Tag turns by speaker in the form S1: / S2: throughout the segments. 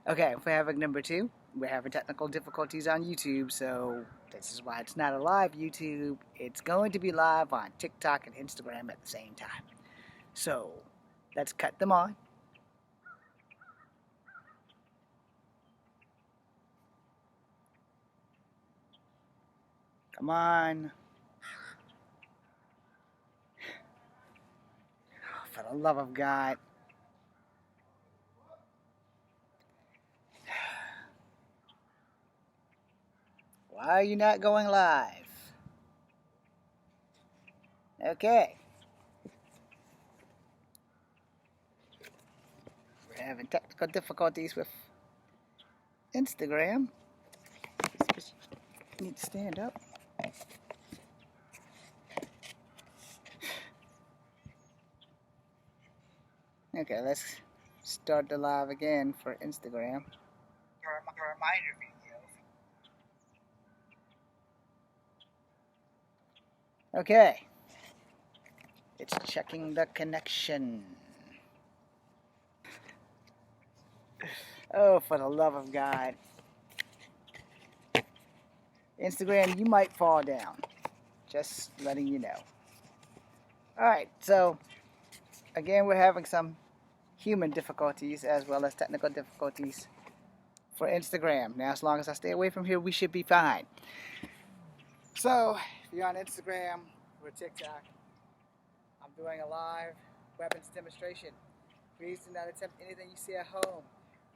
S1: Okay, we're having number two. We're having technical difficulties on YouTube, so this is why it's not a live YouTube. It's going to be live on TikTok and Instagram at the same time. So let's cut them on. Come on. For the love of God. Why are you not going live? Okay. We're having technical difficulties with Instagram. You need to stand up. Okay, let's start the live again for Instagram. Your reminder video. Okay. It's checking the connection. Oh, for the love of God. Instagram, you might fall down. Just letting you know. Alright, so again, we're having some human difficulties as well as technical difficulties for Instagram. Now, as long as I stay away from here, we should be fine. So, if you're on Instagram or TikTok, I'm doing a live weapons demonstration. Please do not attempt anything you see at home.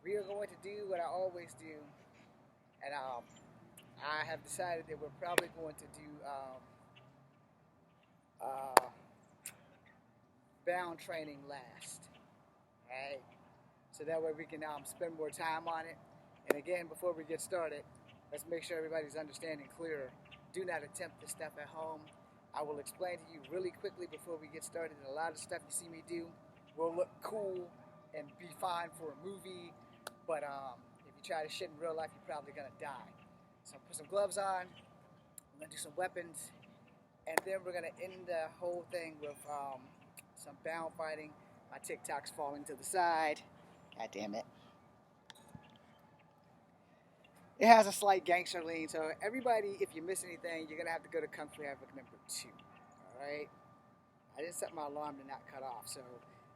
S1: We are going to do what I always do, and I have decided that we're probably going to do bound training last. Alright? So that way we can spend more time on it. And again, before we get started, let's make sure everybody's understanding clearer. Do not attempt this stuff at home. I will explain to you really quickly before we get started. A lot of the stuff you see me do will look cool and be fine for a movie, but if you try to shit in real life, you're probably gonna die. So put some gloves on, I'm gonna do some weapons, and then we're gonna end the whole thing with some bound fighting. My TikTok's falling to the side. God damn it. It has a slight gangster lean, so everybody, if you miss anything, you're gonna have to go to Kung Fu Havoc number 2. Alright? I didn't set my alarm to not cut off, so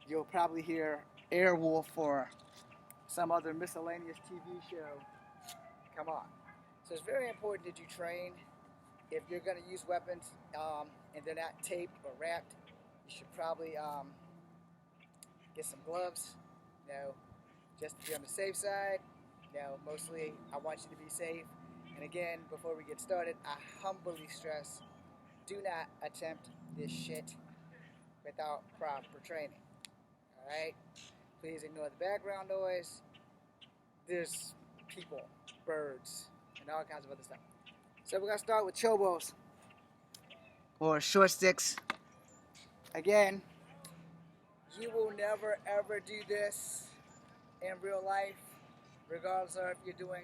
S1: you'll probably hear Airwolf or some other miscellaneous TV show come on. So it's very important that you train. If you're gonna use weapons and they're not taped or wrapped, you should probably get some gloves, just to be on the safe side. Mostly I want you to be safe. And again, before we get started, I humbly stress, do not attempt this shit without proper training. Alright? Please ignore the background noise. There's people, birds, and all kinds of other stuff. So we're gonna start with chobos, or short sticks. Again, you will never ever do this in real life, regardless of if you're doing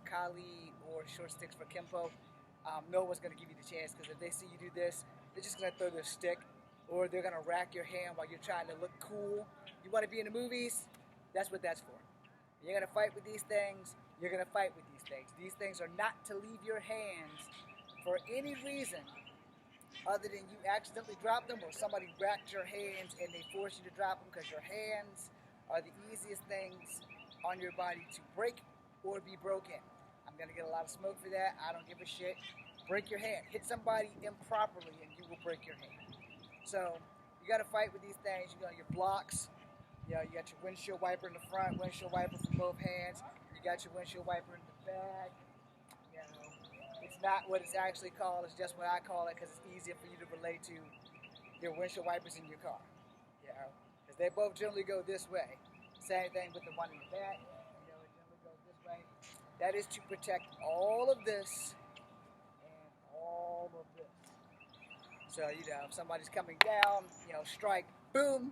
S1: Kali or short sticks for Kempo. No one's going to give you the chance, because if they see you do this, they're just going to throw their stick, or they're going to rack your hand while you're trying to look cool. You want to be in the movies? That's what that's for. You're going to fight with these things, you're going to fight with these things. These things are not to leave your hands for any reason other than you accidentally dropped them, or somebody racked your hands and they force you to drop them, because your hands are the easiest things on your body to break or be broken. I'm gonna get a lot of smoke for that. I don't give a shit. Break your hand. Hit somebody improperly and you will break your hand. So you gotta fight with these things. You got your blocks. You got your windshield wiper in the front, windshield wiper from both hands. You got your windshield wiper in the back. It's not what it's actually called. It's just what I call it, because it's easier for you to relate to your windshield wipers in your car. Because they both generally go this way. Same thing with the one in the back. It generally goes this way. That is to protect all of this and all of this. So, if somebody's coming down, strike, boom,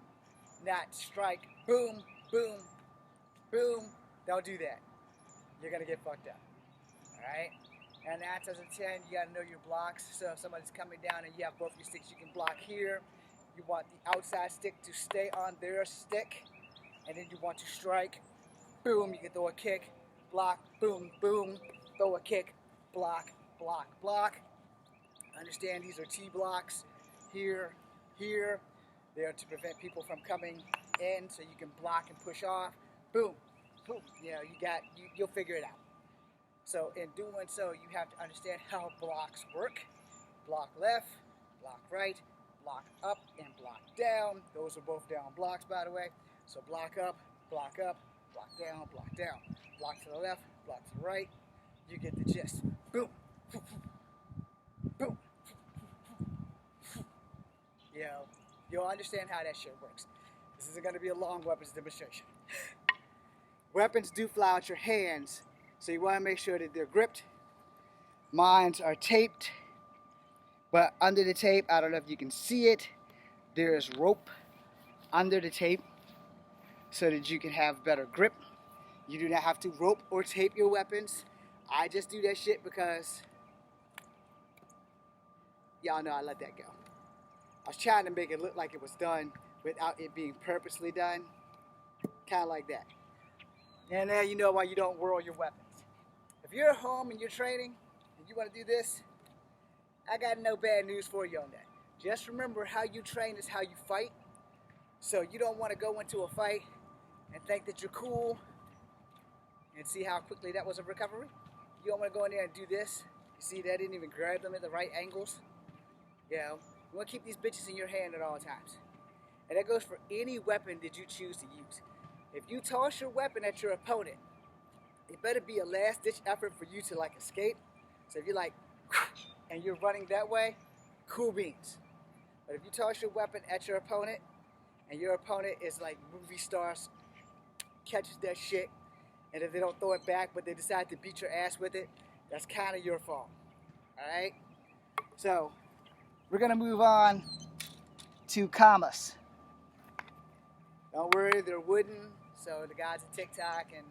S1: not strike, boom, boom, boom. Don't do that. You're going to get fucked up. Alright? And 9 times out of 10, you got to know your blocks. So if somebody's coming down and you have both your sticks, you can block here. You want the outside stick to stay on their stick, and then you want to strike boom, you can throw a kick, block, boom, boom, throw a kick, block, block, block. Understand these are T blocks here, here. They're to prevent people from coming in so you can block and push off. Boom, boom. You know, you'll figure it out. So in doing so, you have to understand how blocks work. Block left, block right, block up, and block down. Those are both down blocks, by the way. So block up, block down, block down. Block to the left, block to the right. You get the gist. Boom, boom. You know, you'll understand how that shit works. This isn't going to be a long weapons demonstration. Weapons do fly out your hands, so you want to make sure that they're gripped. Mines are taped, but under the tape, I don't know if you can see it, there is rope under the tape so that you can have better grip. You do not have to rope or tape your weapons. I just do that shit because y'all know I let that go. I was trying to make it look like it was done without it being purposely done. Kind of like that. And now you know why you don't whirl your weapons. If you're at home and you're training and you want to do this, I got no bad news for you on that. Just remember, how you train is how you fight. So you don't want to go into a fight and think that you're cool and see how quickly that was a recovery. You don't want to go in there and do this. You see, that didn't even grab them at the right angles. You know, you want to keep these bitches in your hand at all times. And that goes for any weapon that you choose to use. If you toss your weapon at your opponent, it better be a last-ditch effort for you to like escape. So if you're like, and you're running that way, cool beans. But if you toss your weapon at your opponent, and your opponent is like movie stars, catches that shit, and if they don't throw it back, but they decide to beat your ass with it, that's kind of your fault. Alright? So, we're going to move on to commas. Don't worry, they're wooden, so the guys at TikTok and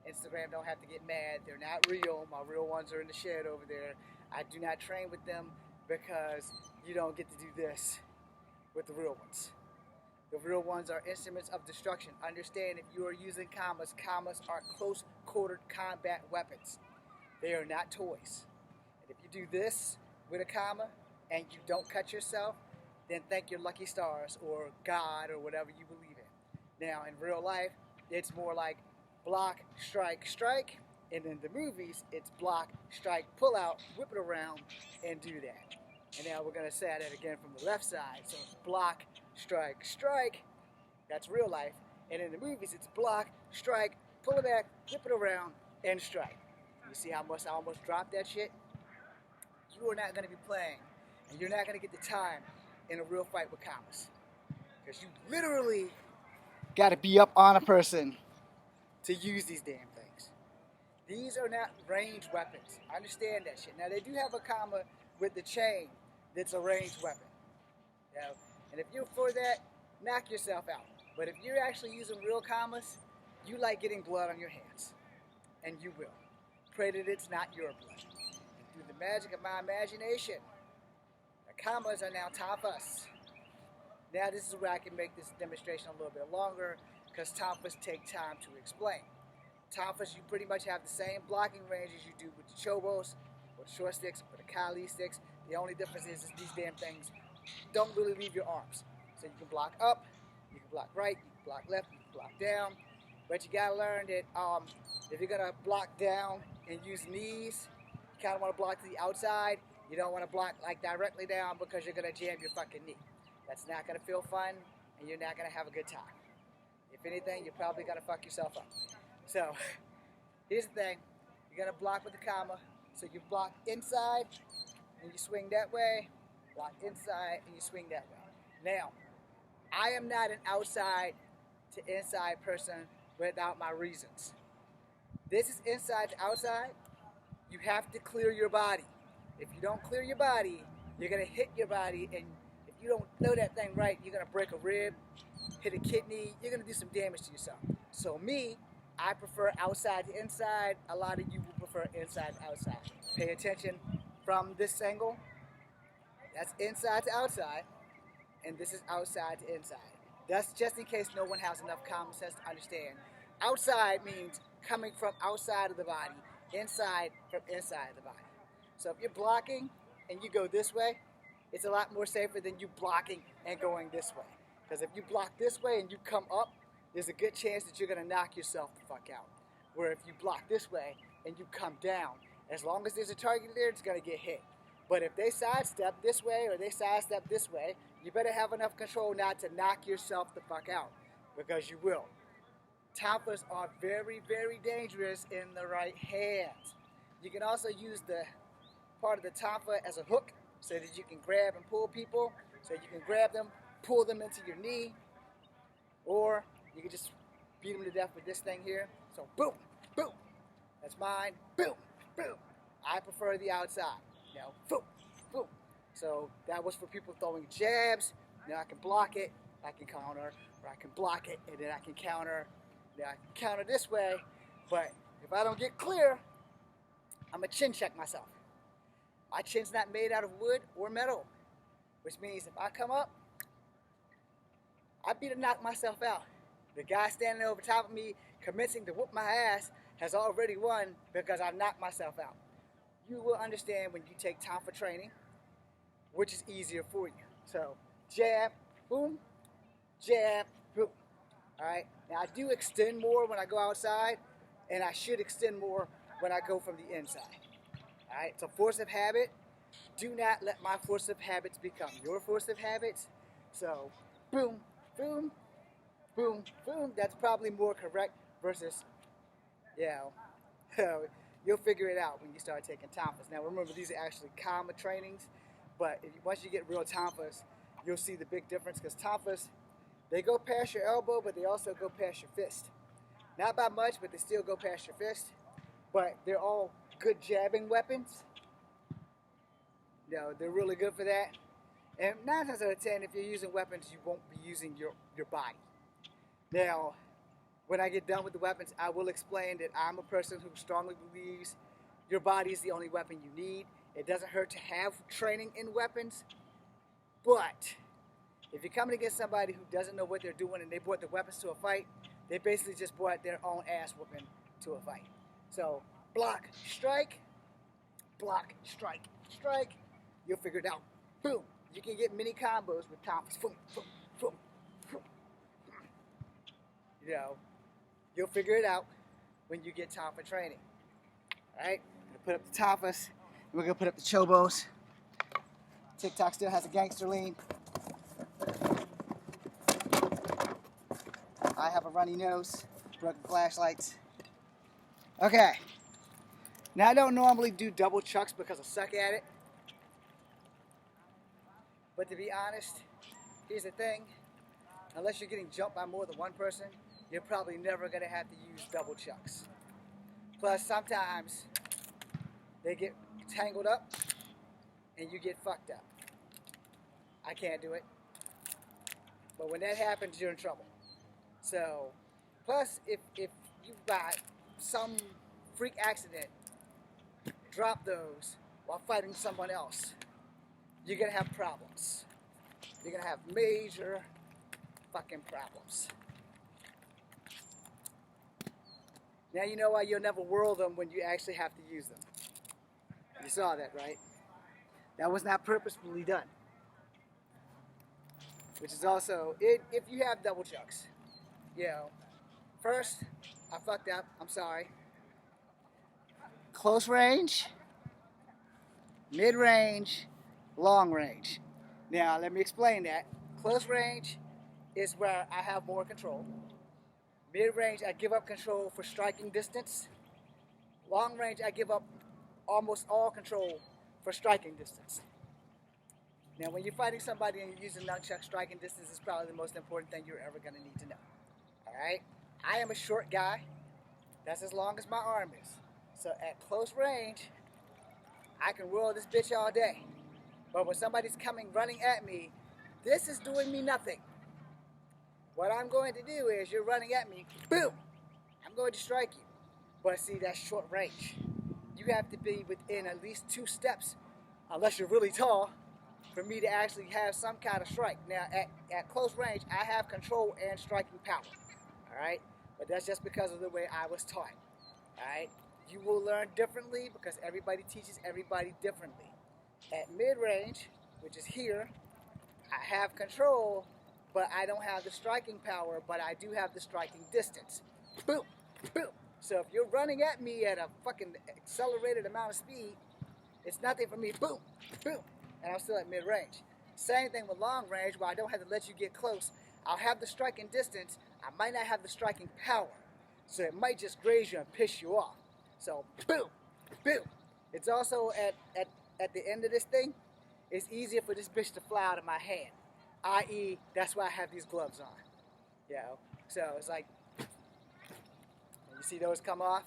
S1: Instagram don't have to get mad. They're not real. My real ones are in the shed over there. I do not train with them because you don't get to do this with the real ones. The real ones are instruments of destruction. Understand, if you are using commas, commas are close-quartered combat weapons. They are not toys. And if you do this with a comma and you don't cut yourself, then thank your lucky stars or God or whatever you believe in. Now, in real life, it's more like block, strike, strike. And in the movies, it's block, strike, pull out, whip it around, and do that. And now we're going to say that again from the left side. So it's block, strike, strike. That's real life. And in the movies, it's block, strike, pull it back, whip it around, and strike. You see how much I almost dropped that shit? You are not going to be playing, and you're not going to get the time in a real fight with commas. Because you literally got to be up on a person to use these damn things. These are not ranged weapons. I understand that shit. Now, they do have a comma with the chain that's a ranged weapon. You know? And if you're for that, knock yourself out. But if you're actually using real commas, you like getting blood on your hands. And you will. Pray that it's not your blood. And through the magic of my imagination, the commas are now tapas. Now this is where I can make this demonstration a little bit longer, because tapas take time to explain. Tapas, you pretty much have the same blocking range as you do with the chobos, or the short sticks, or the Kali sticks. The only difference is these damn things don't really leave your arms. So you can block up, you can block right, you can block left, you can block down. But you gotta learn that if you're gonna block down and use knees, you kinda wanna block to the outside. You don't wanna block like directly down because you're gonna jam your fucking knee. That's not gonna feel fun, and you're not gonna have a good time. If anything, you're probably gonna fuck yourself up. So, here's the thing. You're gonna block with the comma. So you block inside, and you swing that way. Block inside, and you swing that way. Now, I am not an outside to inside person without my reasons. This is inside to outside. You have to clear your body. If you don't clear your body, you're gonna hit your body, and if you don't throw that thing right, you're gonna break a rib, hit a kidney, you're gonna do some damage to yourself. So me, I prefer outside to inside. A lot of you will prefer inside to outside. Pay attention from this angle. That's inside to outside, and this is outside to inside. That's just in case no one has enough common sense to understand Outside means coming from outside of the body, inside from inside of the body. So if you're blocking and you go this way, it's a lot more safer than you blocking and going this way. Because if you block this way and you come up, there's a good chance that you're going to knock yourself the fuck out. Where if you block this way and you come down, as long as there's a target there, it's going to get hit. But if they sidestep this way or they sidestep this way, you better have enough control not to knock yourself the fuck out, because you will. Tonfas are very, very dangerous in the right hands. You can also use the part of the tonfa as a hook so that you can grab and pull people. So you can grab them, pull them into your knee, or you can just beat them to death with this thing here. So boom, boom, that's mine, boom, boom. I prefer the outside, you know, boom, boom. So that was for people throwing jabs. Now I can block it, I can counter, or I can block it and then I can counter. Now I can counter this way, but if I don't get clear, I'm gonna chin check myself. My chin's not made out of wood or metal, which means if I come up, I'd be to knock myself out. The guy standing over top of me, commencing to whoop my ass, has already won because I knocked myself out. You will understand when you take tonfa training, which is easier for you. So, jab, boom, jab, boom. All right. Now I do extend more when I go outside, and I should extend more when I go from the inside. All right. It's a force of habit. Do not let my force of habits become your force of habits. So, boom, boom, boom, boom. That's probably more correct versus, you know, you'll figure it out when you start taking tonfas. Now remember, these are actually comma trainings, but once you get real tonfas, you'll see the big difference, because tonfas, they go past your elbow, but they also go past your fist. Not by much, but they still go past your fist. But they're all good jabbing weapons. You know, they're really good for that. And 9 times out of 10, if you're using weapons, you won't be using your body. Now, when I get done with the weapons, I will explain that I'm a person who strongly believes your body is the only weapon you need. It doesn't hurt to have training in weapons, but if you're coming against somebody who doesn't know what they're doing and they brought the weapons to a fight, they basically just brought their own ass whooping to a fight. So, block, strike, strike. You'll figure it out. Boom. You can get mini combos with tonfas. Boom, boom, boom, boom. You know, you'll figure it out when you get tonfa training. All right? I'm going to put up the tonfas. We're going to put up the chobos. Tiktlok still has a gangster lean. I have a runny nose, broken flashlights. Okay. Now, I don't normally do double chucks because I suck at it. But to be honest, here's the thing. Unless you're getting jumped by more than one person, you're probably never going to have to use double chucks. Plus, sometimes they get tangled up and you get fucked up. I can't do it. But when that happens, you're in trouble. So, plus, if you by some freak accident drop those while fighting someone else, you're going to have problems. You're going to have major fucking problems. Now you know why you'll never whirl them when you actually have to use them. You saw that, right? That was not purposefully done. Which is also, if you have double chucks, you know, first, I fucked up, I'm sorry. Close range, mid-range, long range. Now, let me explain that. Close range is where I have more control. Mid-range, I give up control for striking distance. Long range, I give up almost all control for striking distance. Now, when you're fighting somebody and you're using nunchuck, striking distance is probably the most important thing you're ever going to need to know. All right? I am a short guy. That's as long as my arm is. So at close range, I can whirl this bitch all day. But when somebody's coming running at me, this is doing me nothing. What I'm going to do is, you're running at me, boom, I'm going to strike you. But see, that's short range. You have to be within at least 2 steps, unless you're really tall, for me to actually have some kind of strike. Now, at close range, I have control and striking power, all right? But that's just because of the way I was taught. Alright? You will learn differently because everybody teaches everybody differently. At mid-range, which is here, I have control, but I don't have the striking power, but I do have the striking distance. Boom, boom. So if you're running at me at a fucking accelerated amount of speed, it's nothing for me. Boom, boom, and I'm still at mid-range. Same thing with long range, where I don't have to let you get close. I'll have the striking distance. I might not have the striking power, so it might just graze you and piss you off. So boom, boom. It's also at the end of this thing, it's easier for this bitch to fly out of my hand. I.e., that's why I have these gloves on. You know? So it's like, you see those come off?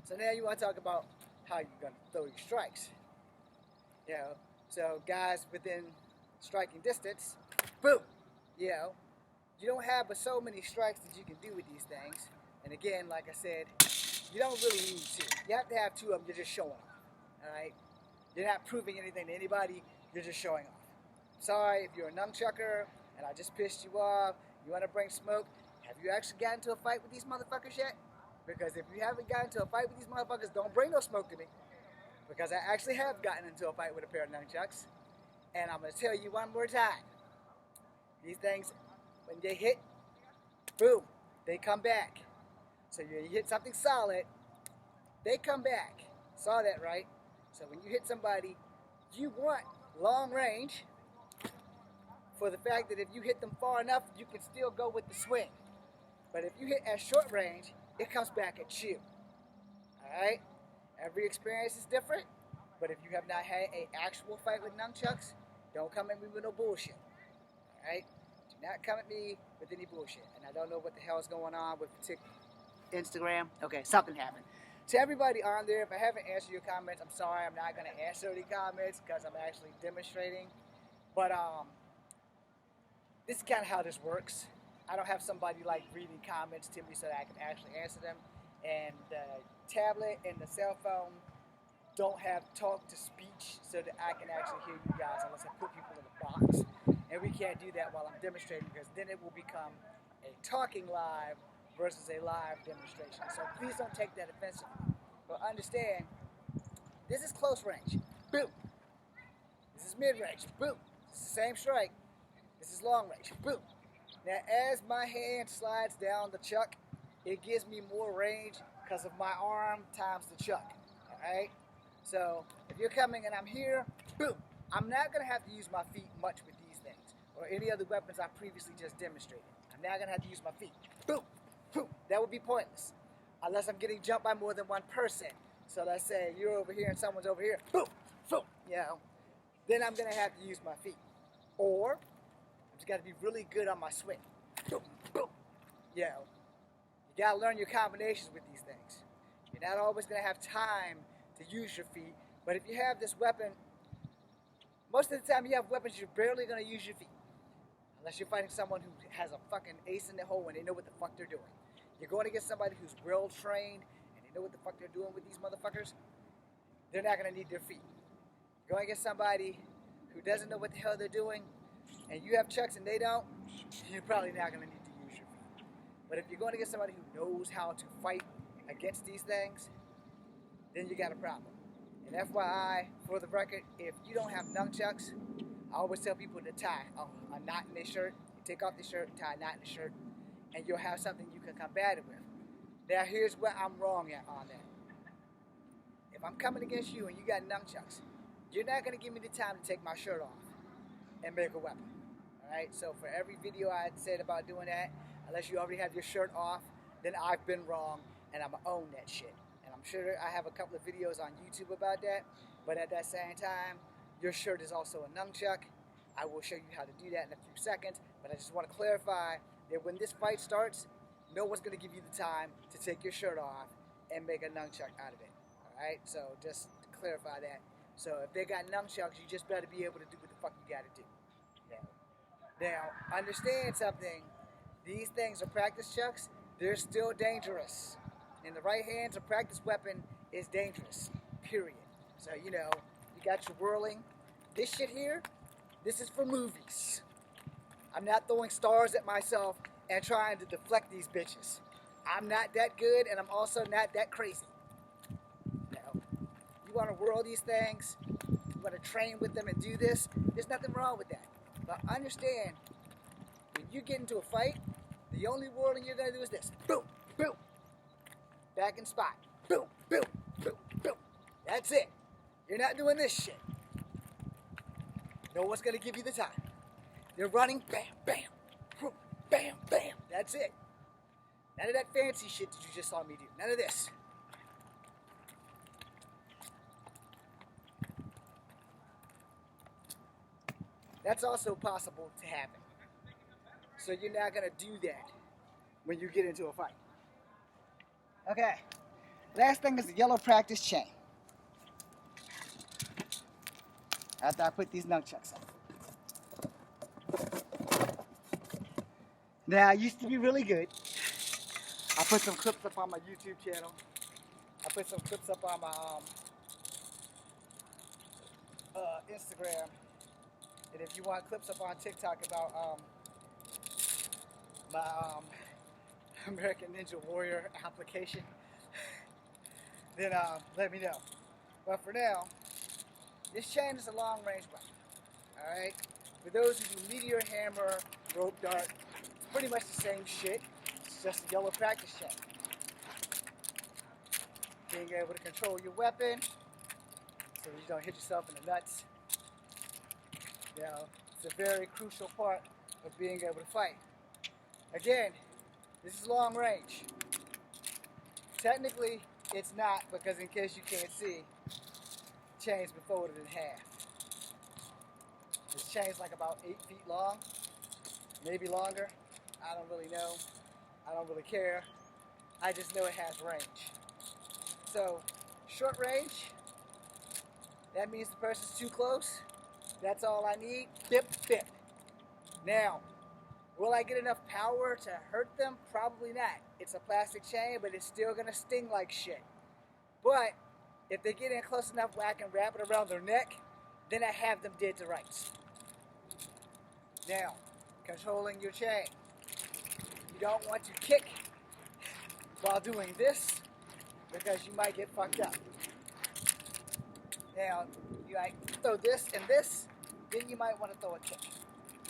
S1: So now you want to talk about how you're going to throw your strikes. You know? So guys within striking distance, boom! You know? You don't have but so many strikes that you can do with these things. And again, like I said, you don't really need to. You have to have two of them, you're just showing off. Alright? You're not proving anything to anybody, you're just showing off. Sorry if you're a nunchucker and I just pissed you off, you want to bring smoke. Have you actually gotten into a fight with these motherfuckers yet? Because if you haven't gotten into a fight with these motherfuckers, don't bring no smoke to me. Because I actually have gotten into a fight with a pair of nunchucks. And I'm going to tell you one more time. These things, when they hit, boom, they come back. So you hit something solid, they come back. Saw that, right? So when you hit somebody, you want long range for the fact that if you hit them far enough, you can still go with the swing. But if you hit at short range, it comes back at you. Alright? Every experience is different, but if you have not had an actual fight with nunchucks, don't come at me with no bullshit. Alright? Do not come at me with any bullshit. And I don't know what the hell is going on with Instagram. Okay, something happened. To everybody on there, if I haven't answered your comments, I'm sorry, I'm not going to answer any comments because I'm actually demonstrating. But this is kind of how this works. I don't have somebody like reading comments to me so that I can actually answer them. And the tablet and the cell phone don't have talk to speech so that I can actually hear you guys unless I put people in a box. And we can't do that while I'm demonstrating because then it will become a talking live versus a live demonstration. So please don't take that offensively. But understand, this is close range. Boom. This is mid-range. Boom. This is the same strike. This is long range. Boom. Now, as my hand slides down the chuck, it gives me more range because of my arm times the chuck. Alright? So, if you're coming and I'm here, boom. I'm not going to have to use my feet much with these things or any other weapons I previously just demonstrated. I'm not going to have to use my feet. Boom. Boom. That would be pointless unless I'm getting jumped by more than one person. So let's say you're over here and someone's over here. Boom. Boom. You know, then I'm going to have to use my feet. Or just got to be really good on my swing. Boom, boom. You know, you got to learn your combinations with these things. You're not always going to have time to use your feet, but if you have this weapon, most of the time you have weapons, you're barely going to use your feet. Unless you're fighting someone who has a fucking ace in the hole and they know what the fuck they're doing. You're going against somebody who's well trained and they know what the fuck they're doing with these motherfuckers, they're not going to need their feet. You're going against somebody who doesn't know what the hell they're doing, and you have chucks and they don't, you're probably not going to need to use your feet. But if you're going to get somebody who knows how to fight against these things, then you got a problem. And FYI, for the record, if you don't have nunchucks, I always tell people to tie a knot in their shirt. You take off the shirt, tie a knot in the shirt, and you'll have something you can combat it with. Now here's where I'm wrong on that. If I'm coming against you and you got nunchucks, you're not going to give me the time to take my shirt off and make a weapon. Alright, so for every video I said about doing that, unless you already have your shirt off, then I've been wrong and I'm going to own that shit. And I'm sure I have a couple of videos on YouTube about that, but at that same time, your shirt is also a nunchuck. I will show you how to do that in a few seconds, but I just want to clarify that when this fight starts, no one's going to give you the time to take your shirt off and make a nunchuck out of it. Alright, so just to clarify that. So if they got nunchucks, you just better be able to do what the fuck you got to do. Now, understand something. These things are practice chucks. They're still dangerous. In the right hands, a practice weapon is dangerous. Period. So, you know, you got your whirling. This shit here, this is for movies. I'm not throwing stars at myself and trying to deflect these bitches. I'm not that good, and I'm also not that crazy. Now, you want to whirl these things, you want to train with them and do this, there's nothing wrong with that. But understand, when you get into a fight, the only whirling you're going to do is this. Boom, boom. Back in spot. Boom, boom, boom, boom. That's it. You're not doing this shit. No one's going to give you the time. You're running, bam, bam, boom, bam, bam. That's it. None of that fancy shit that you just saw me do. None of this. That's also possible to happen. So you're not going to do that when you get into a fight. Okay. Last thing is the yellow practice chain. After I put these nunchucks on. Now, I used to be really good. I put some clips up on my YouTube channel. I put some clips up on my Instagram. And if you want clips up on TikTok about my American Ninja Warrior application, then let me know. But for now, this chain is a long-range weapon. Alright? For those who do meteor hammer, rope dart, it's pretty much the same shit. It's just a yellow practice chain. Being able to control your weapon so you don't hit yourself in the nuts. You know, it's a very crucial part of being able to fight. Again, this is long range. Technically, it's not, because in case you can't see, the chain's been folded in half. This chain's like about 8 feet long, maybe longer. I don't really know. I don't really care. I just know it has range. So, short range, that means the person's too close. That's all I need. Bip, bip. Now, will I get enough power to hurt them? Probably not. It's a plastic chain, but it's still going to sting like shit. But if they get in close enough where I can wrap it around their neck, then I have them dead to rights. Now, controlling your chain. You don't want to kick while doing this because you might get fucked up. Now, you like throw this and this, then you might want to throw a kick.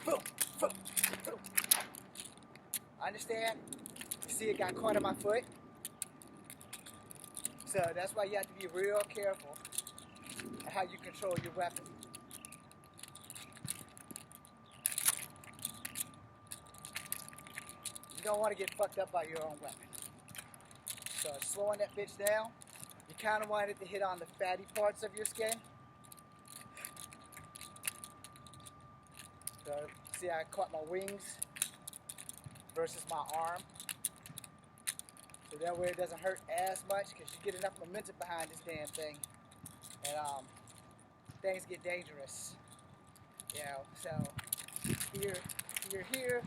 S1: Boom, boom, boom. Understand? You see it got caught in my foot? So that's why you have to be real careful at how you control your weapon. You don't want to get fucked up by your own weapon. So slowing that bitch down, you kind of want it to hit on the fatty parts of your skin. So see how I caught my wings versus my arm. So that way it doesn't hurt as much because you get enough momentum behind this damn thing. And things get dangerous. You know, so here,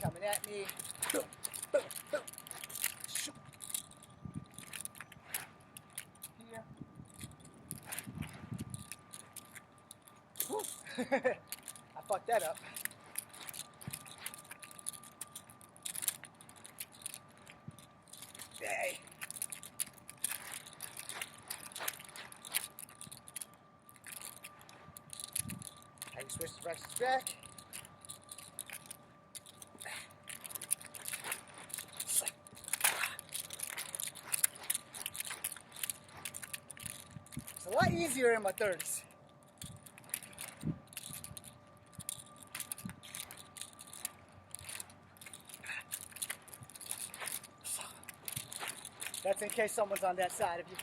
S1: coming at me. Boom, boom, boom. Shoot. Here. Whew. I fucked that up. Hey. I can switch directions back. It's a lot easier in my 30s. That's in case someone's on that side of you.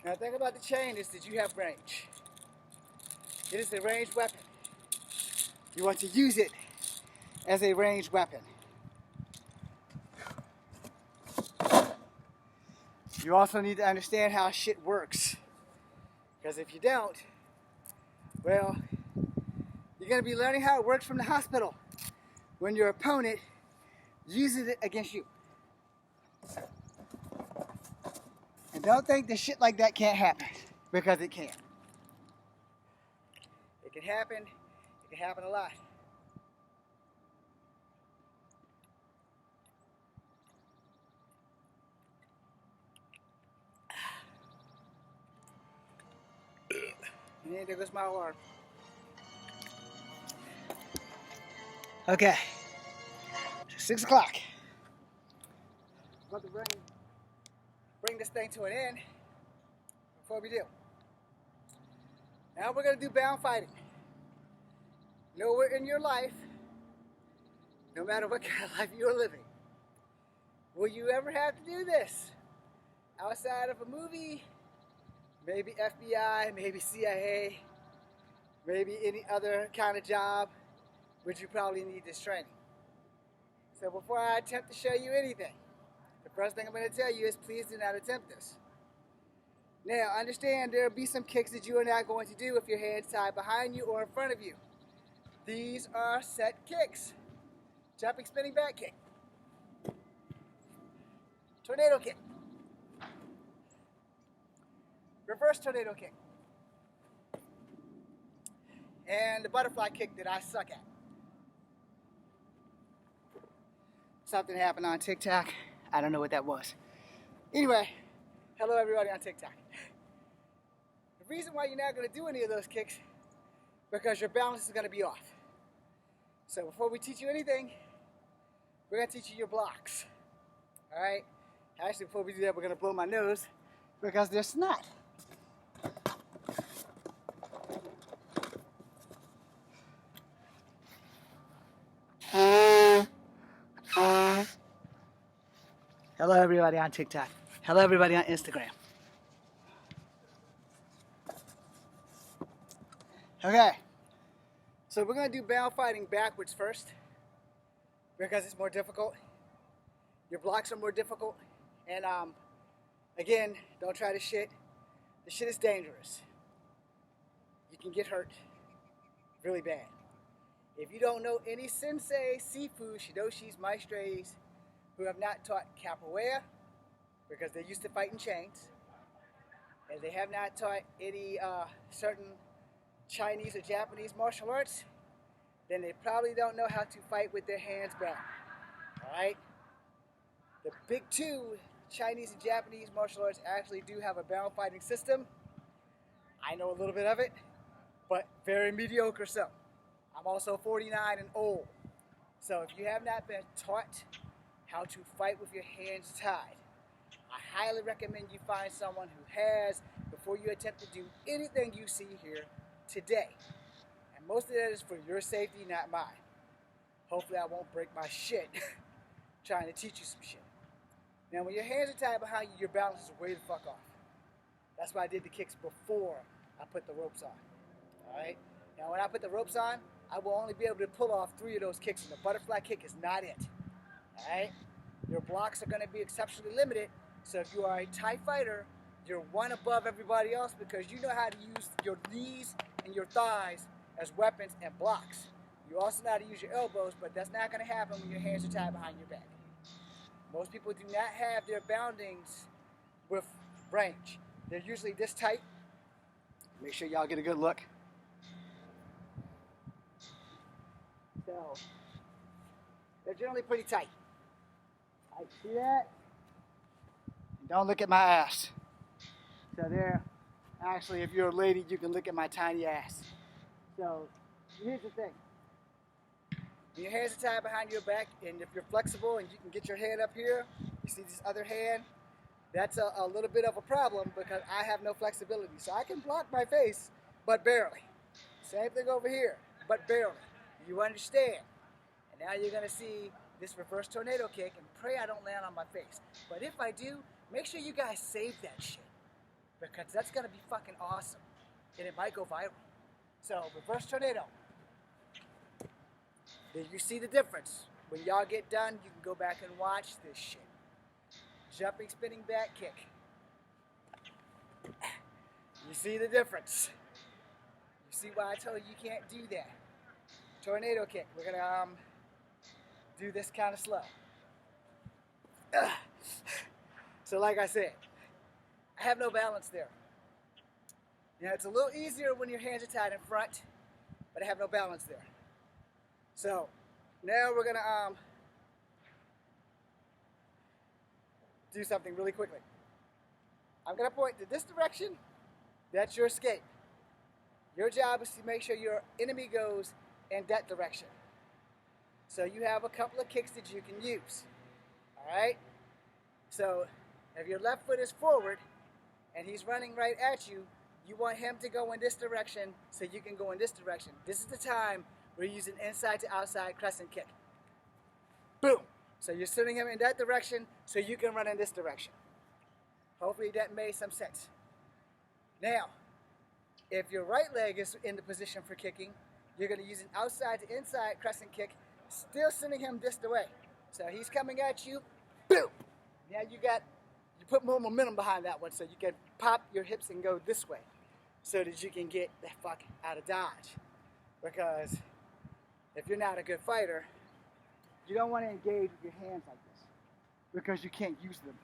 S1: Now the thing about the chain is that you have range. It is a ranged weapon. You want to use it as a ranged weapon. You also need to understand how shit works. Because if you don't, well, you're going to be learning how it works from the hospital when your opponent uses it against you. And don't think that shit like that can't happen, because it can. It can happen It can happen a lot. And there goes my alarm. Okay, 6 o'clock. About to bring this thing to an end. Before we do, now we're gonna do bound fighting. Nowhere in your life, no matter what kind of life you're living, will you ever have to do this outside of a movie, maybe FBI, maybe CIA, maybe any other kind of job, which you probably need this training. So before I attempt to show you anything, the first thing I'm going to tell you is please do not attempt this. Now, understand there will be some kicks that you are not going to do if your hand's tied behind you or in front of you. These are set kicks. Jumping, spinning back kick. Tornado kick. Reverse tornado kick. And the butterfly kick that I suck at. Something happened on TikTok. I don't know what that was. Anyway, hello everybody on TikTok. The reason why you're not going to do any of those kicks because your balance is going to be off. So before we teach you anything, we're going to teach you your blocks. Alright? Actually, before we do that, we're going to blow my nose because there's snot. Hello everybody on TikTok. Hello everybody on Instagram. Okay, so we're going to do bound fighting backwards first because it's more difficult. Your blocks are more difficult. And again, don't try this shit. This shit is dangerous. You can get hurt really bad. If you don't know any sensei, sifu, shidoshis, maestres who have not taught capoeira because they're used to fighting chains, and they have not taught any certain Chinese or Japanese martial arts, then they probably don't know how to fight with their hands bound. Alright? The big two, Chinese and Japanese martial arts, actually do have a bound fighting system. I know a little bit of it, but very mediocre so. I'm also 49 and old. So if you have not been taught how to fight with your hands tied, I highly recommend you find someone who has before you attempt to do anything you see here today. And most of that is for your safety, not mine. Hopefully I won't break my shit trying to teach you some shit. Now when your hands are tied behind you, your balance is way the fuck off. That's why I did the kicks before I put the ropes on. Alright? Now when I put the ropes on, I will only be able to pull off 3 of those kicks, and the butterfly kick is not it. Alright? Your blocks are going to be exceptionally limited, so if you are a Thai fighter, you're one above everybody else because you know how to use your knees and your thighs as weapons and blocks. You also know how to use your elbows, but that's not going to happen when your hands are tied behind your back. Most people do not have their boundings with range. They're usually this tight. Make sure y'all get a good look. So, they're generally pretty tight. I see that. Don't look at my ass. So there, actually, if you're a lady, you can look at my tiny ass. So, here's the thing. When your hands are tied behind your back, and if you're flexible and you can get your hand up here, you see this other hand, that's a little bit of a problem because I have no flexibility. So I can block my face, but barely. Same thing over here, but barely. You understand? And now you're going to see this reverse tornado kick, and pray I don't land on my face. But if I do, make sure you guys save that shit because that's going to be fucking awesome, and it might go viral. So, reverse tornado. Then you see the difference. When y'all get done, you can go back and watch this shit. Jumping, spinning back kick. You see the difference. You see why I told you you can't do that. Tornado kick. We're going to do this kind of slow. So like I said, I have no balance there. You know, it's a little easier when your hands are tied in front but I have no balance there. So now we're gonna do something really quickly. I'm gonna point to this direction. That's your escape. Your job is to make sure your enemy goes in that direction. So you have a couple of kicks that you can use. All right? So if your left foot is forward and he's running right at you, you want him to go in this direction so you can go in this direction. This is the time we're using inside to outside crescent kick. Boom! So you're sending him in that direction so you can run in this direction. Hopefully that made some sense. Now, if your right leg is in the position for kicking, you're going to use an outside to inside crescent kick, still sending him this way. So he's coming at you, boom! Now you put more momentum behind that one so you can pop your hips and go this way so that you can get the fuck out of dodge. Because if you're not a good fighter, you don't want to engage with your hands like this because you can't use them.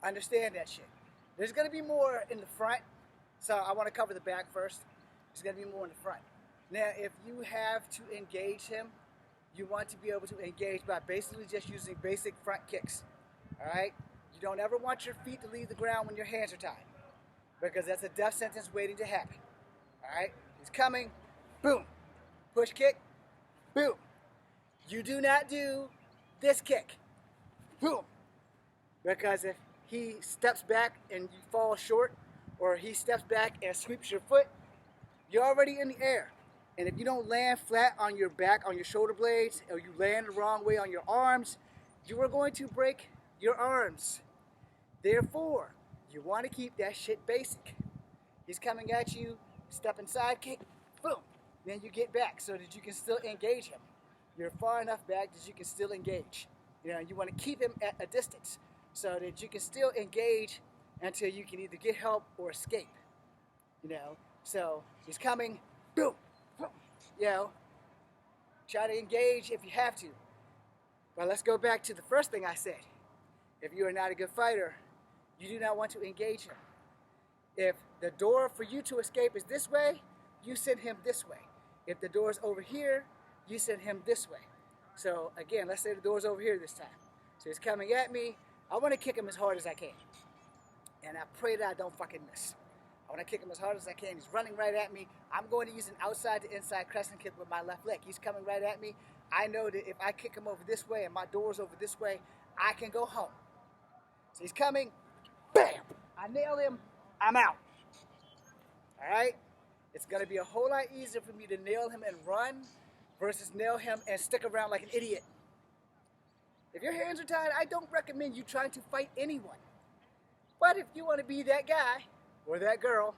S1: Understand that shit. There's going to be more in the front, so I want to cover the back first. There's going to be more in the front. Now, if you have to engage him, you want to be able to engage by basically just using basic front kicks. All right? You don't ever want your feet to leave the ground when your hands are tied because that's a death sentence waiting to happen. All right? He's coming. Boom. Push kick. Boom. You do not do this kick. Boom. Because if he steps back and you fall short, or he steps back and sweeps your foot, you're already in the air. And if you don't land flat on your back, on your shoulder blades, or you land the wrong way on your arms, you are going to break your arms. Therefore, you want to keep that shit basic. He's coming at you, step inside kick, boom. Then you get back so that you can still engage him. You're far enough back that you can still engage. You know, you want to keep him at a distance so that you can still engage until you can either get help or escape. You know, so he's coming, boom, boom. You know, try to engage if you have to. But let's go back to the first thing I said. If you are not a good fighter, you do not want to engage him. If the door for you to escape is this way, you send him this way. If the door is over here, you send him this way. So again, let's say the door's over here this time. So he's coming at me. I want to kick him as hard as I can. And I pray that I don't fucking miss. I want to kick him as hard as I can. He's running right at me. I'm going to use an outside to inside crescent kick with my left leg. He's coming right at me. I know that if I kick him over this way and my door's over this way, I can go home. So he's coming. Bam! I nail him. I'm out. All right? It's going to be a whole lot easier for me to nail him and run versus nail him and stick around like an idiot. If your hands are tied, I don't recommend you trying to fight anyone. But if you want to be that guy or that girl,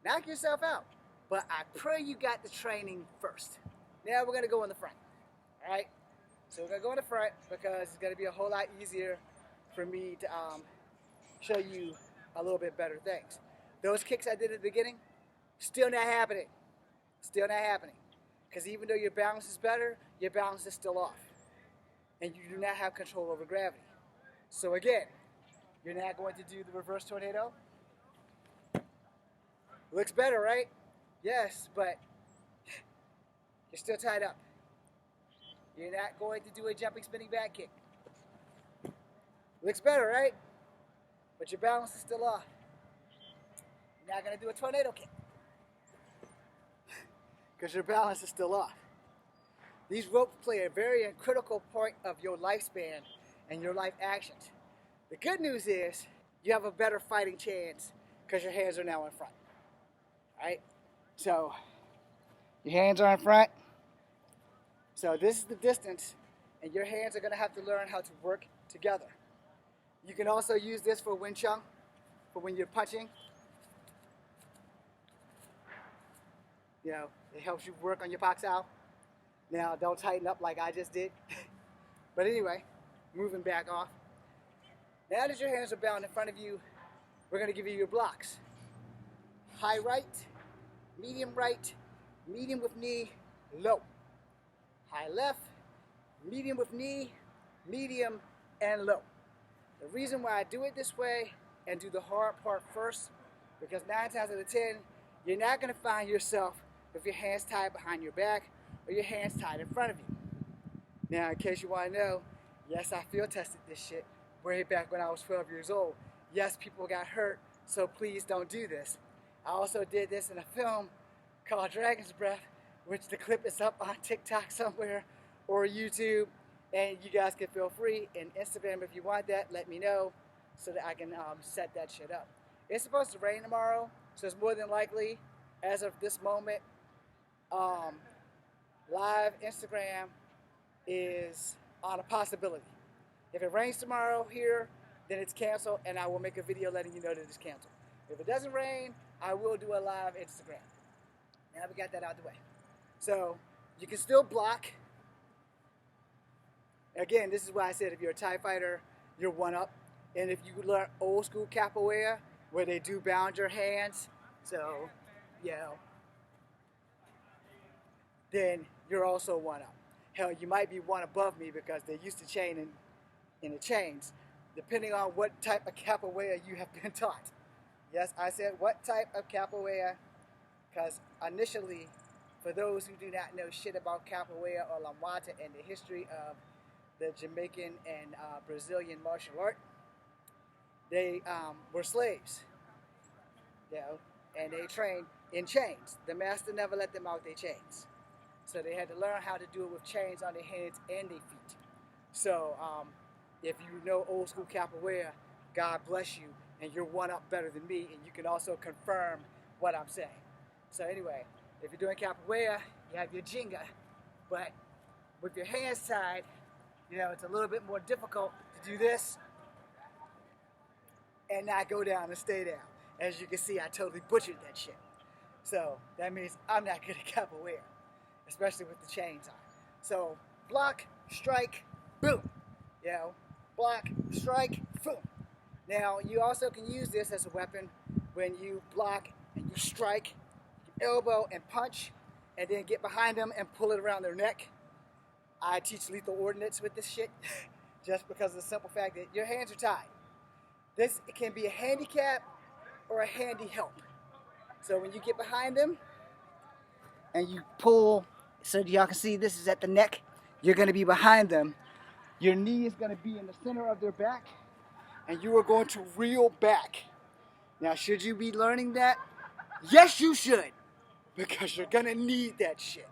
S1: knock yourself out. But I pray you got the training first. Now we're going to go in the front. All right? So we're going to go in the front because it's going to be a whole lot easier for me to show you a little bit better things. Those kicks I did at the beginning, still not happening. Still not happening. Because even though your balance is better, your balance is still off. And you do not have control over gravity. So again, you're not going to do the reverse tornado. Looks better, right? Yes, but you're still tied up. You're not going to do a jumping, spinning back kick. Looks better, right? But your balance is still off. You're not going to do a tornado kick because your balance is still off. These ropes play a very critical part of your lifespan and your life actions. The good news is you have a better fighting chance because your hands are now in front. All right? So your hands are in front. So this is the distance, and your hands are going to have to learn how to work together. You can also use this for Wing Chun, for when you're punching. You know, it helps you work on your pak sao. Now, don't tighten up like I just did. But anyway, moving back off. Now that your hands are bound in front of you, we're going to give you your blocks. High right, medium with knee, low. High left, medium with knee, medium, and low. The reason why I do it this way and do the hard part first, because 9 times out of 10, you're not going to find yourself with your hands tied behind your back or your hands tied in front of you. Now, in case you want to know, yes, I field tested this shit way back when I was 12 years old. Yes, people got hurt, so please don't do this. I also did this in a film called Dragon's Breath, which the clip is up on TikTok somewhere or YouTube, and you guys can feel free. And Instagram, if you want that, let me know so that I can set that shit up. It's supposed to rain tomorrow, so it's more than likely, as of this moment, live Instagram is on a possibility. If it rains tomorrow here, then it's canceled, and I will make a video letting you know that it's canceled. If it doesn't rain, I will do a live Instagram. Now we got that out of the way. So you can still block. Again, this is why I said if you're a TIE fighter, you're one up. And if you learn old school capoeira, where they do bound your hands, so, you know, then you're also one up. Hell, you might be one above me because they used to chain in the chains, depending on what type of capoeira you have been taught. Yes, I said what type of capoeira, because initially, for those who do not know shit about capoeira or La Mata and the history of the Jamaican and Brazilian martial art, they were slaves, you know, and they trained in chains. The master never let them out their chains. So they had to learn how to do it with chains on their heads and their feet. So if you know old school capoeira, God bless you, and you're one up better than me, and you can also confirm what I'm saying. So anyway, if you're doing capoeira, you have your jinga, but with your hands tied, you know, it's a little bit more difficult to do this and not go down and stay down. As you can see, I totally butchered that shit. So that means I'm not good at capoeira, especially with the chains on. So block, strike, boom. You know, block, strike, boom. Now you also can use this as a weapon when you block and you strike, you elbow and punch, and then get behind them and pull it around their neck. I teach lethal ordnance with this shit just because of the simple fact that your hands are tied. This can be a handicap or a handy help. So when you get behind them and you pull, so y'all can see this is at the neck, you're going to be behind them. Your knee is going to be in the center of their back, and you are going to reel back. Now, should you be learning that? Yes, you should, because you're going to need that shit.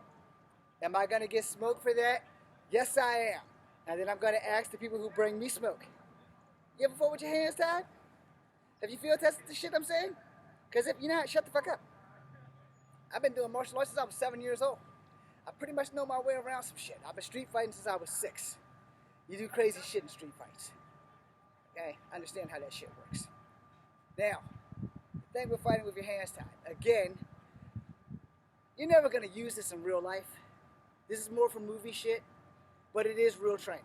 S1: Am I going to get smoke for that? Yes, I am. And then I'm going to ask the people who bring me smoke. You ever fought with your hands tied? Have you field tested the shit I'm saying? Because if you're not, shut the fuck up. I've been doing martial arts since I was 7 years old. I pretty much know my way around some shit. I've been street fighting since I was 6. You do crazy shit in street fights. Okay? I understand how that shit works. Now, the thing with fighting with your hands tied. Again, you're never going to use this in real life. This is more for movie shit, but it is real training.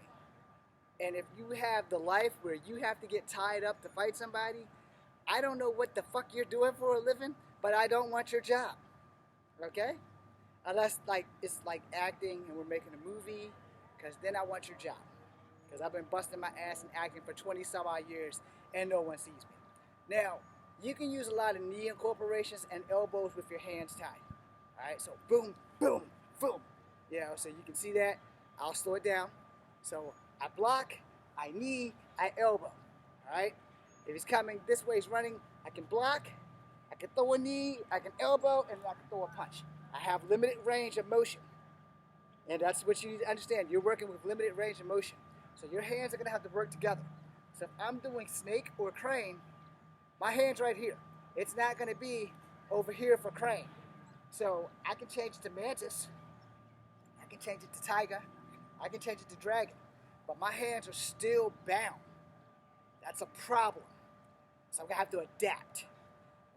S1: And if you have the life where you have to get tied up to fight somebody, I don't know what the fuck you're doing for a living, but I don't want your job. Okay? Unless like it's like acting and we're making a movie, because then I want your job. Because I've been busting my ass and acting for 20 some odd years and no one sees me. Now, you can use a lot of knee incorporations and elbows with your hands tied. Alright, so boom, boom, boom. You know, so you can see that. I'll slow it down. So I block, I knee, I elbow. Alright? If he's coming this way, he's running, I can block, I can throw a knee, I can elbow, and I can throw a punch. I have limited range of motion. And that's what you need to understand. You're working with limited range of motion. So your hands are going to have to work together. So if I'm doing snake or crane, my hand's right here. It's not going to be over here for crane. So I can change it to mantis. I can change it to tiger. I can change it to dragon. But my hands are still bound. That's a problem. So I'm going to have to adapt.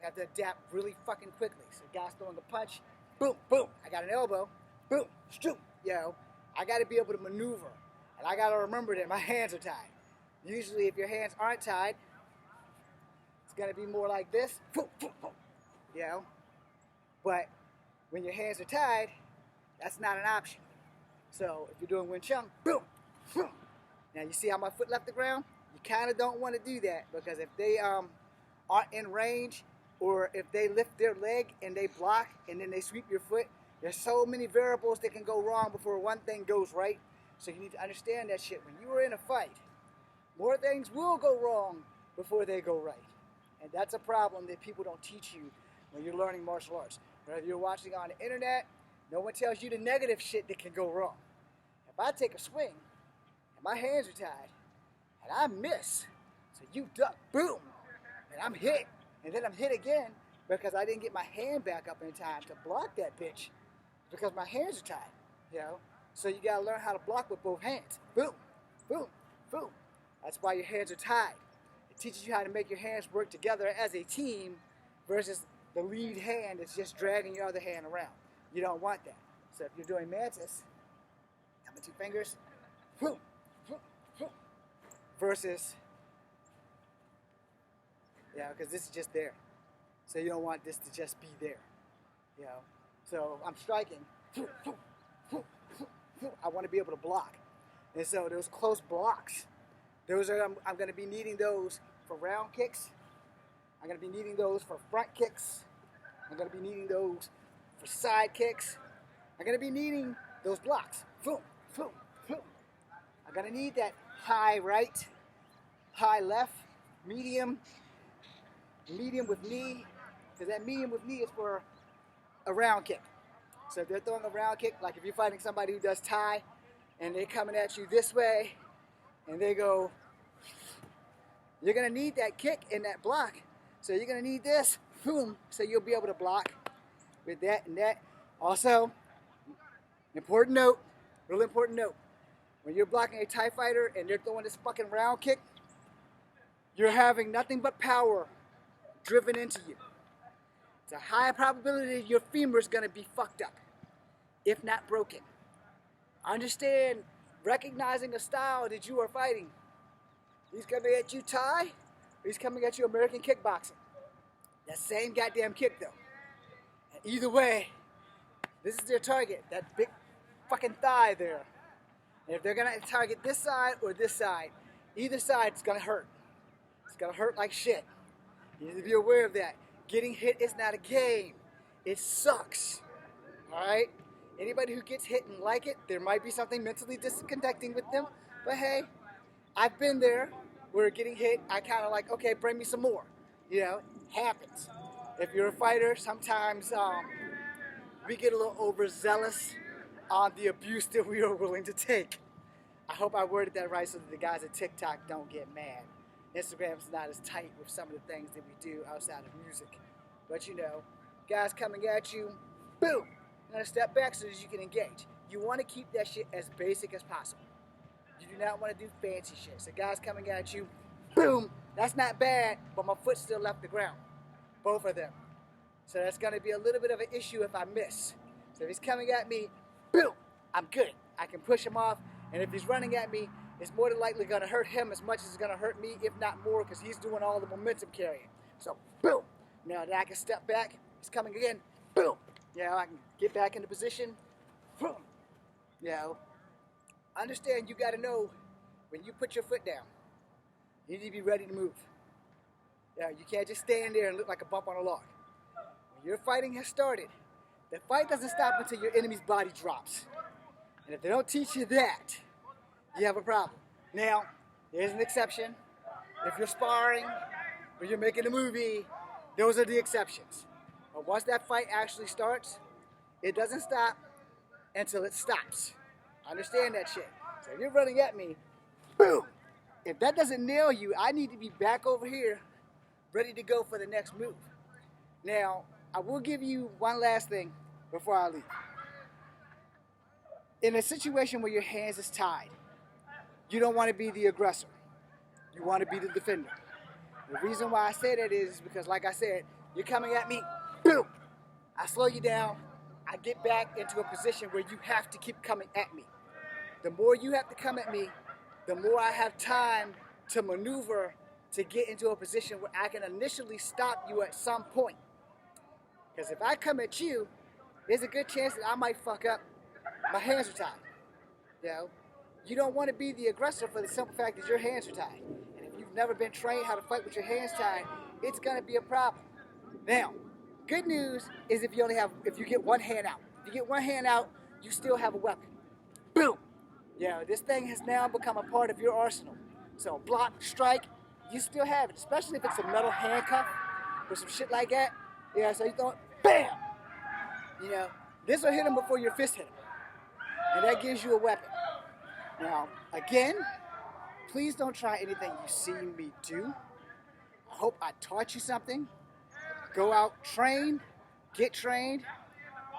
S1: I have to adapt really fucking quickly. So the guy's throwing a punch. Boom, boom. I got an elbow. Boom, shoot. You know, I got to be able to maneuver. And I got to remember that my hands are tied. Usually if your hands aren't tied, it's going to be more like this. Boom, boom, boom. You know? But when your hands are tied, that's not an option. So if you're doing Wing Chun, boom, boom. Now you see how my foot left the ground? You kind of don't want to do that because if they aren't in range or if they lift their leg and they block and then they sweep your foot, there's so many variables that can go wrong before one thing goes right. So you need to understand that shit. When you are in a fight, more things will go wrong before they go right. And that's a problem that people don't teach you when you're learning martial arts. Or if you're watching on the internet, no one tells you the negative shit that can go wrong. If I take a swing and my hands are tied and I miss, so you duck, boom, and I'm hit, and then I'm hit again because I didn't get my hand back up in time to block that bitch because my hands are tied, you know? So you gotta learn how to block with both hands. Boom, boom, boom. That's why your hands are tied. It teaches you how to make your hands work together as a team versus the lead hand that's just dragging your other hand around. You don't want that. So if you're doing mantis, have my two fingers, boom, boom, boom, versus, because this is just there. So you don't want this to just be there, you know. So I'm striking, I want to be able to block. And so those close blocks, those are, I'm going to be needing those for round kicks. I'm going to be needing those for front kicks. I'm going to be needing those for side kicks. I'm going to be needing those blocks. Boom, boom, boom. I'm going to need that high right, high left, medium with knee, because that medium with knee is for a round kick. So if they're throwing a round kick, like if you're fighting somebody who does Thai, and they're coming at you this way, and they go, you're going to need that kick and that block. So you're going to need this, boom, so you'll be able to block with that and that. Also, important note, real important note, when you're blocking a Thai fighter and they're throwing this fucking round kick, you're having nothing but power driven into you. It's a high probability your femur is going to be fucked up, if not broken. Understand, recognizing a style that you are fighting. He's coming at you Thai, or he's coming at you American kickboxing. That same goddamn kick though. And either way, this is their target, that big fucking thigh there. And if they're gonna target this side or this side, either side is gonna hurt. It's gonna hurt like shit. You need to be aware of that. Getting hit is not a game. It sucks. Alright? Anybody who gets hit and like it, there might be something mentally disconnecting with them. But hey, I've been there where getting hit, I kind of like, okay, bring me some more. You know, happens. If you're a fighter, sometimes we get a little overzealous on the abuse that we are willing to take. I hope I worded that right so that the guys at Tiktok don't get mad. Instagram's not as tight with some of the things that we do outside of music. But you know, guys coming at you, boom, you're gonna step back so that you can engage. You want to keep that shit as basic as possible. You do not want to do fancy shit. So guys coming at you, boom, that's not bad, but my foot still left the ground. Both of them. So that's gonna be a little bit of an issue if I miss. So if he's coming at me, boom, I'm good. I can push him off, and if he's running at me, it's more than likely going to hurt him as much as it's going to hurt me, if not more, because he's doing all the momentum carrying. So, boom. Now that I can step back, he's coming again, boom. You know, I can get back into position, boom. You know, understand you got to know when you put your foot down, you need to be ready to move. You know, you can't just stand there and look like a bump on a log. When your fighting has started, the fight doesn't stop until your enemy's body drops. And if they don't teach you that, you have a problem. Now, there's an exception. If you're sparring or you're making a movie, those are the exceptions. But once that fight actually starts, it doesn't stop until it stops. Understand that shit. So if you're running at me, boom. If that doesn't nail you, I need to be back over here, ready to go for the next move. Now, I will give you one last thing before I leave. In a situation where your hands is tied, you don't want to be the aggressor. You want to be the defender. The reason why I say that is because, like I said, you're coming at me, boom. I slow you down. I get back into a position where you have to keep coming at me. The more you have to come at me, the more I have time to maneuver to get into a position where I can initially stop you at some point. Because if I come at you, there's a good chance that I might fuck up. My hands are tied. You know? You don't want to be the aggressor for the simple fact that your hands are tied. And if you've never been trained how to fight with your hands tied, it's going to be a problem. Now, good news is if you get one hand out. If you get one hand out, you still have a weapon. Boom! This thing has now become a part of your arsenal. So block, strike, you still have it, especially if it's a metal handcuff or some shit like that. So you throw it, bam! This will hit him before your fist hit him. And that gives you a weapon. Now, again, please don't try anything you see me do. I hope I taught you something. Go out, train, get trained.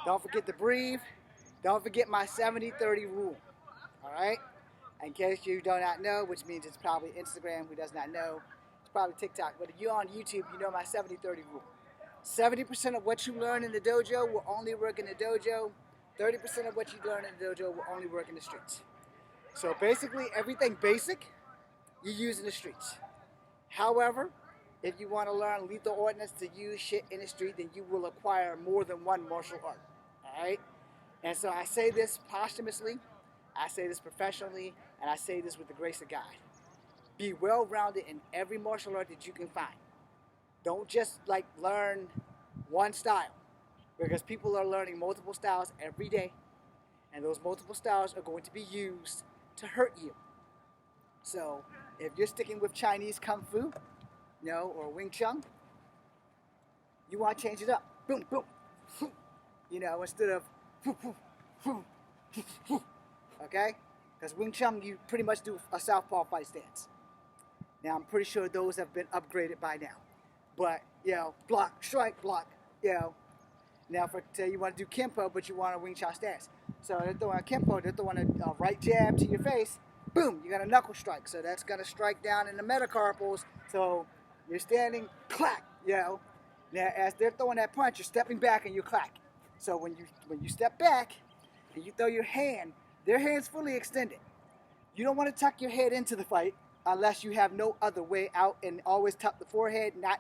S1: Don't forget to breathe. Don't forget my 70-30 rule. All right? In case you do not know, which means it's probably Instagram who does not know. It's probably TikTok. But if you're on YouTube, you know my 70-30 rule. 70% of what you learn in the dojo will only work in the dojo. 30% of what you learn in the dojo will only work in the streets. So basically, everything basic you use in the streets. However, if you want to learn lethal ordnance to use shit in the street, then you will acquire more than one martial art. All right? And so I say this posthumously, I say this professionally, and I say this with the grace of God. Be well-rounded in every martial art that you can find. Don't just learn one style, because people are learning multiple styles every day, and those multiple styles are going to be used to hurt you. So if you're sticking with Chinese Kung Fu, or Wing Chun, you want to change it up. Boom, boom, instead of okay? Because Wing Chun, you pretty much do a southpaw fight stance. Now, I'm pretty sure those have been upgraded by now. But, block, strike, block, Now, say you want to do Kempo, but you want a Wing Chun stance. So they're throwing a Kempo, they're throwing a right jab to your face. Boom, you got a knuckle strike. So that's going to strike down in the metacarpals. So you're standing, clack, Now, as they're throwing that punch, you're stepping back and you clack. So when you step back and you throw your hand, their hand's fully extended. You don't want to tuck your head into the fight unless you have no other way out, and always tuck the forehead, not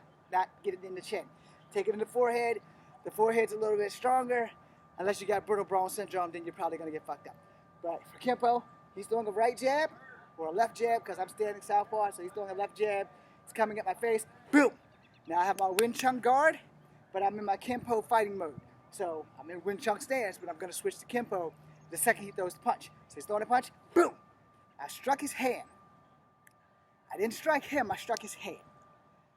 S1: get it in the chin. Take it in the forehead. The forehead's a little bit stronger. Unless you got brittle bone syndrome, then you're probably going to get fucked up. But for Kempo, he's throwing a right jab or a left jab, because I'm standing southpaw, so he's throwing a left jab. It's coming at my face. Boom! Now I have my Wing Chun guard, but I'm in my Kempo fighting mode. So I'm in Wing Chun stance, but I'm going to switch to Kempo the second he throws the punch. So he's throwing a punch. Boom! I struck his hand. I didn't strike him, I struck his hand.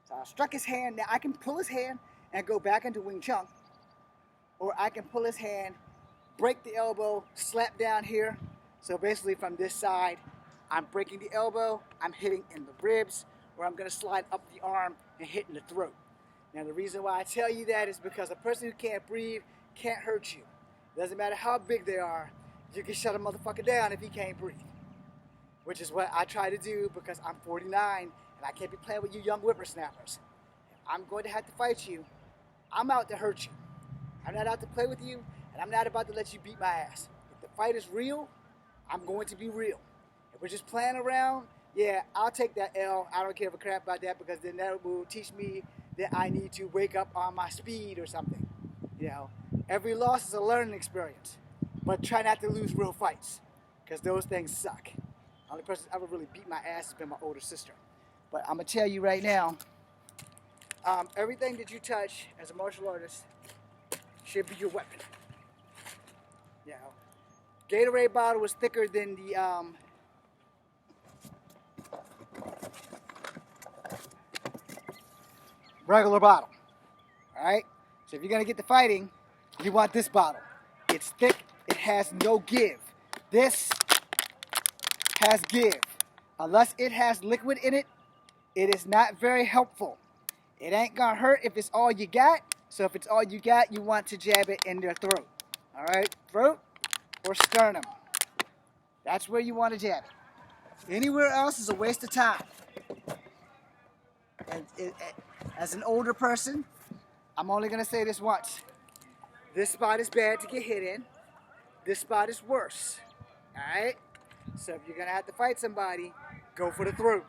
S1: So I struck his hand. Now I can pull his hand and go back into Wing Chun. Or I can pull his hand, break the elbow, slap down here. So basically from this side, I'm breaking the elbow, I'm hitting in the ribs, or I'm going to slide up the arm and hit in the throat. Now the reason why I tell you that is because a person who can't breathe can't hurt you. Doesn't matter how big they are, you can shut a motherfucker down if he can't breathe. Which is what I try to do, because I'm 49 and I can't be playing with you young whippersnappers. If I'm going to have to fight you, I'm out to hurt you. I'm not out to play with you, and I'm not about to let you beat my ass. If the fight is real, I'm going to be real. If we're just playing around, I'll take that L. I don't care a crap about that, because then that will teach me that I need to wake up on my speed or something. Every loss is a learning experience. But try not to lose real fights, because those things suck. The only person who's ever really beat my ass has been my older sister. But I'm going to tell you right now, everything that you touch as a martial artist should be your weapon. Gatorade bottle was thicker than the regular bottle. Alright? So if you're going to get the fighting, you want this bottle. It's thick. It has no give. This has give. Unless it has liquid in it, it is not very helpful. It ain't going to hurt if it's all you got. So if it's all you got, you want to jab it in their throat. Alright? Throat or sternum. That's where you want to jab it. Anywhere else is a waste of time. And as an older person, I'm only going to say this once. This spot is bad to get hit in. This spot is worse. Alright? So if you're going to have to fight somebody, go for the throat.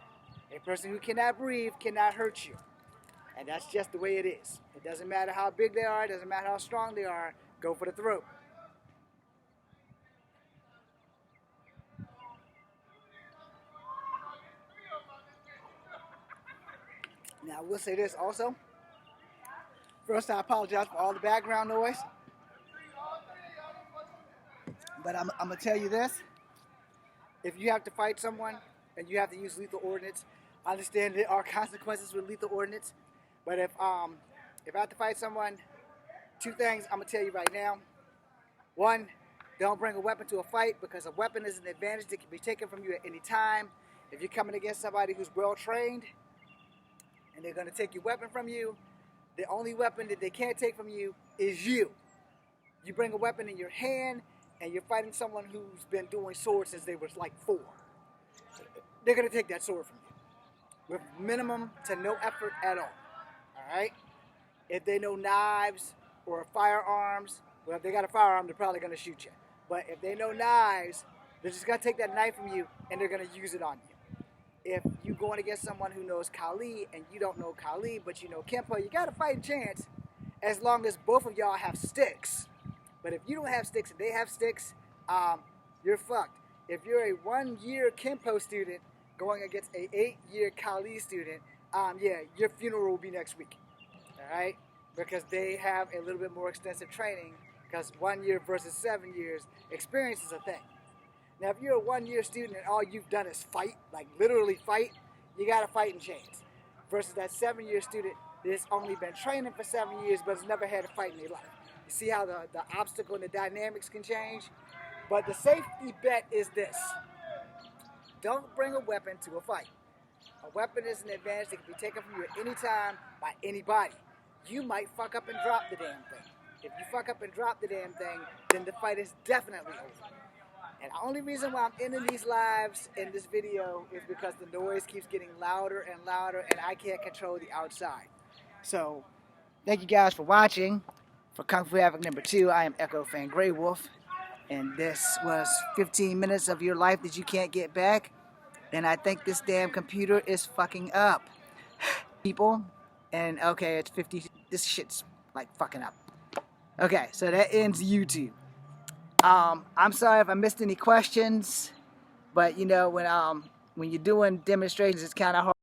S1: A person who cannot breathe cannot hurt you. And that's just the way it is. It doesn't matter how big they are, it doesn't matter how strong they are, go for the throat. Now I will say this also. First, I apologize for all the background noise. But I'm going to tell you this. If you have to fight someone and you have to use lethal ordnance, I understand there are consequences with lethal ordnance. But if I have to fight someone, two things I'm going to tell you right now. One, don't bring a weapon to a fight, because a weapon is an advantage that can be taken from you at any time. If you're coming against somebody who's well trained and they're going to take your weapon from you, the only weapon that they can't take from you is you. You bring a weapon in your hand and you're fighting someone who's been doing swords since they were like 4. They're going to take that sword from you with minimum to no effort at all. Alright? If they know knives or firearms, well, if they got a firearm, they're probably going to shoot you. But if they know knives, they're just going to take that knife from you and they're going to use it on you. If you're going against someone who knows Kali and you don't know Kali, but you know Kempo, you got a fighting chance as long as both of y'all have sticks. But if you don't have sticks and they have sticks, you're fucked. If you're a 1-year Kempo student going against a 8-year Kali student, yeah, your funeral will be next week. Alright? Because they have a little bit more extensive training, because 1 year versus 7 years, experience is a thing. Now, if you're a 1-year student and all you've done is fight, like literally fight, you got a fighting chance. Versus that 7-year student that's only been training for 7 years but has never had a fight in their life. You see how the obstacle and the dynamics can change? But the safety bet is this. Don't bring a weapon to a fight. A weapon is an advantage that can be taken from you at any time by anybody. You might fuck up and drop the damn thing. If you fuck up and drop the damn thing, then the fight is definitely over. And the only reason why I'm ending these lives in this video is because the noise keeps getting louder and louder and I can't control the outside. So, thank you guys for watching. For Kung Fu Havoc number 2, I am Echo Fan Grey Wolf. And this was 15 minutes of your life that you can't get back. And I think this damn computer is fucking up. People. And okay, it's 50. This shit's like fucking up. Okay, so that ends YouTube. I'm sorry if I missed any questions, but you know when you're doing demonstrations, it's kind of hard.